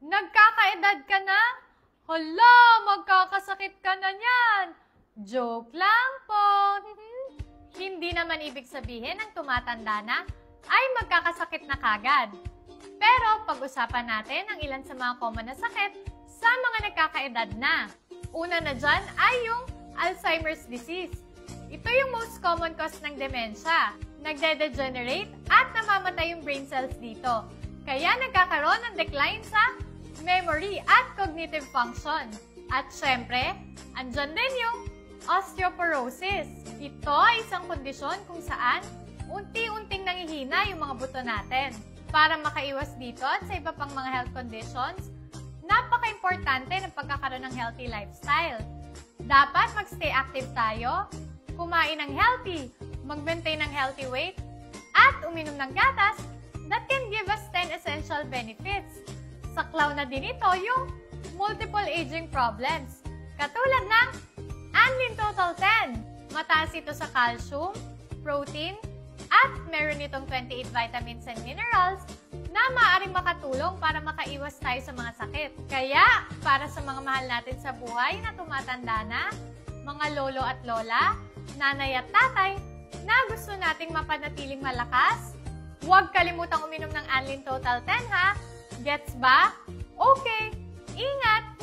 Nagkakaedad ka na? Hala, magkakasakit ka na niyan. Joke lang po. Hindi naman ibig sabihin ng tumatanda na ay magkakasakit na kagad. Pero pag-usapan natin ang ilan sa mga common na sakit sa mga nagkakaedad na. Una na dyan ay yung Alzheimer's disease. Ito yung most common cause ng demensya. Nagde-degenerate at namamatay yung brain cells dito. Kaya nagkakaroon ng decline sa memory at cognitive function. At syempre, andyan din yung osteoporosis. Ito ay isang kondisyon kung saan unti-unting nangihina yung mga buto natin. Para makaiwas dito at sa iba pang mga health conditions, napaka-importante ng pagkakaroon ng healthy lifestyle. Dapat mag-stay active tayo, kumain ng healthy, mag-maintain ng healthy weight, at uminom ng gatas that can give us 10 essential benefits. Saklaw na din ito yung multiple aging problems, katulad ng Anlin Total 10. Mataas ito sa calcium, protein, at meron itong 28 vitamins and minerals na maaaring makatulong para makaiwas tayo sa mga sakit. Kaya, para sa mga mahal natin sa buhay na tumatanda na, mga lolo at lola, nanay at tatay, na gusto nating mapanatiling malakas, huwag kalimutang uminom ng Anlin Total 10 ha! Gets ba? Okay, ingat!